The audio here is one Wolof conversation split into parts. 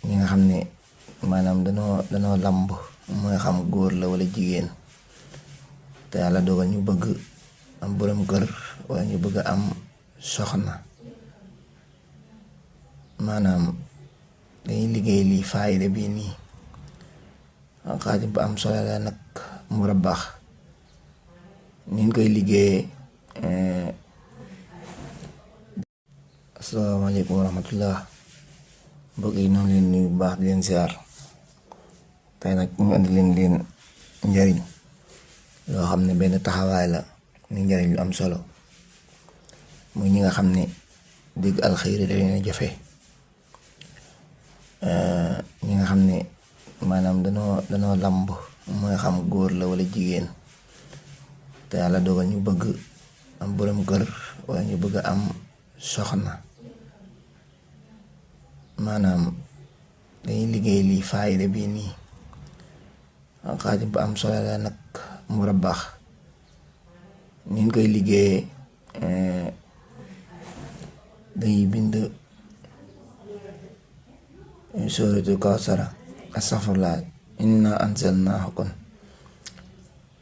ñi nga xam ne maanaam danoo lamb mooy xam góor la wala jigéen te yàlla dogal ñu bëgg am borom kër wala ñu bëgg am soxna, maanaam dañuy liggéey lii faayida bii nii xaatim bu am solo la nag mu rabax niñ koy liggéeyee. Asalaamaaleykum wa rahmatullah, mbokk yi noonu leen nuyu bu baax di leen siyaar. tey nag ñu andi leen njariñ loo xam ne benn taxawaay la ni njariñ lu am solo muy ñi nga xam ne dégg alxayri da leen jafe, ñi nga xam ne maanaam danoo lamb mooy xam góor la wala jigéen te yàlla dogal ñu bëgg am borom kër wala ñu bëgg am soxna, maanaam dañuy liggéey lii faayida bii nii xaatim bu am solo la nag mu rabax niñ koy liggéeyee. dañuy bind suratul kawsara astaghfirullah inna anzalnaahu, kon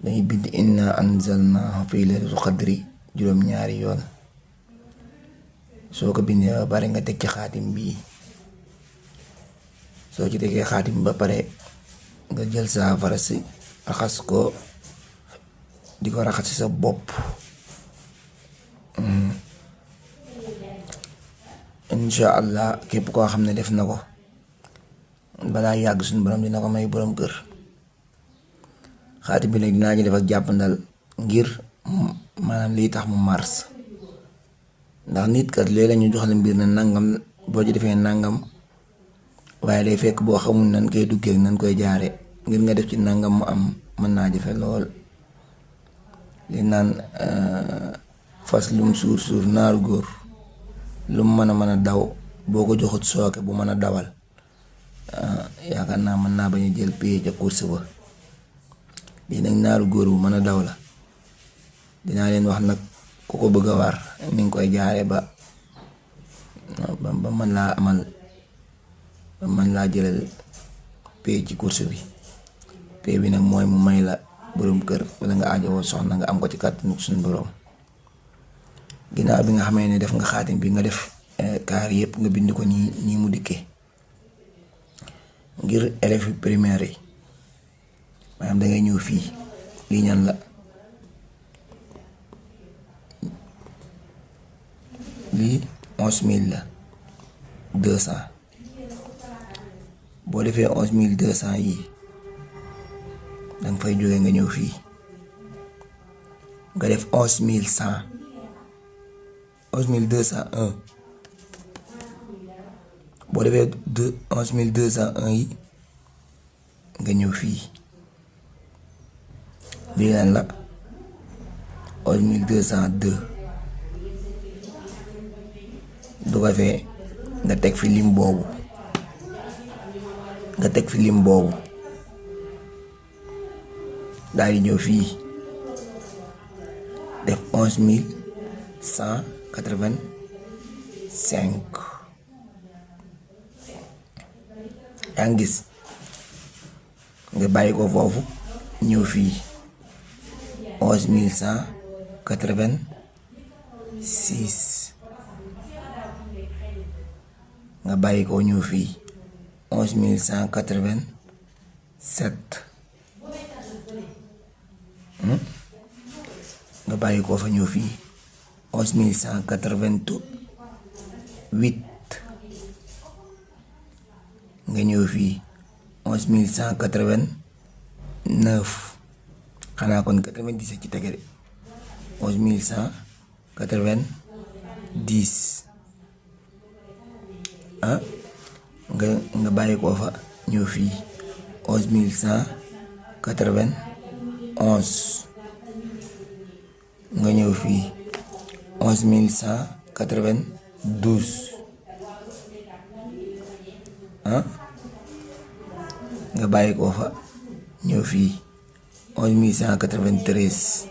dañuy bind inna anzalnaahu fi laylatul qadri juróom-ñaari yoon. soo ko bindee ba pare nga teg ci xaatim bii, soo ci tegee xaatim ba pare nga jël saafara si raxas ko, di ko raxas ci sa bopp. Insha allah képp koo xam ne def na ko balaa yàgg suñu borom dina ko may borom kër. xaatim bi nag dinaa ci def ak jàppandal ngir maanaam lii tax mu mars, ndax nit kat léeg-léeg ñu jox la mbir na nangam boo ci defee nangam, waaye day fekk boo xamul nan koy duggee nan koy jaare ngir nga def ci nangam mu am mën naa jafe lool. li naan fas lum suur suur naaru góor lum mën a daw boo ko joxut sooke bu mën a dawal, yaakaar naa mën naa bañ a jël pay ca course ba. lii nag naaru góor bu mën a daw la. dinaa leen wax nag ku ko bëgg a war ni nga koy jaare ba mën laa amal, ba mën laa jëlal pay ci course bi. pay bi nag mooy mu may la borom kër wala nga aajowoo soxna nga am ko ci kàttanu suñu borom. ginnaaw bi nga xamee ne def nga xaatim bi nga def kaar yëpp nga bind ko nii mu dikkee ngir élèves yu primaire yi, maanaam dangay ñëw fii. lii ñan la, lii 11,200. boo defee 11,200 yi danga fay jógee nga ñëw fii nga def 11,100 11,201. boo defee 11,201 yi nga ñëw fii. lii lan la 11,202. du ko fee nga teg fi lim boobu, daal di ñëw fii def 11,185. yaa ngi gis, nga bàyyi ko foofu ñëw fii 11,186. nga bàyyi ko ñëw fii 11,187. nga bàyyi ko fa ñëw fii 11,188. nga ñëw fii 11,189. xanaa kon 97 ci tege de 11,190. nga bàyyi ko fa ñëw fii 11,191. nga ñëw fii 11,192. nga bàyyi ko fa ñëw fii 11,193.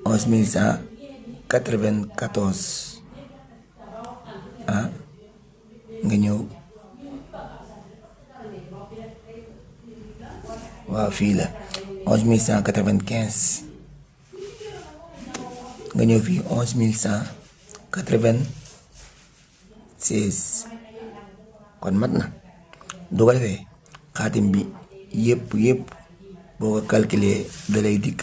11,194. nga ñëw waaw fii la 11195 nga ñëw fii 11196 kon mat na. du ko defee xaatim bi yëpp boo ko calculer dalay dikk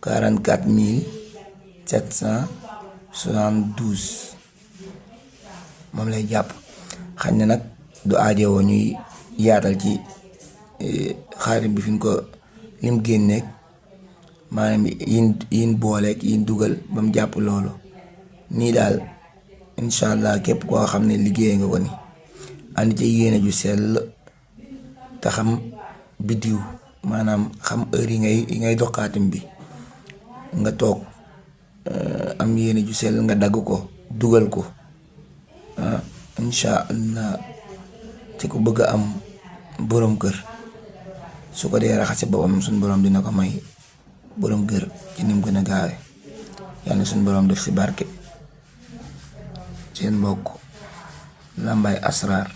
44 772 moom lay jàpp. xañ na nag du aajowoo ñuy yaatal ci xaatim bi fi ñu ko lim génneeg maanaam yin booleeg yin dugal ba mu jàpp loolu. nii daal incha allah képp koo xam ne liggéey nga ko ni ànd ci yéene ju sell te xam biddiw maanaam xam heure yi ngay dox xaatim bi nga toog am yéene ju sell nga dagg ko dugal ko incha allah ci ko bëgg a am boroom kër su ko dee raxase boppam suñ boroom dina ko may boroom kër ci nim gën a gaawe. yàlla suñ boroom def ci barke. seen mbokk Lambaye Asrar.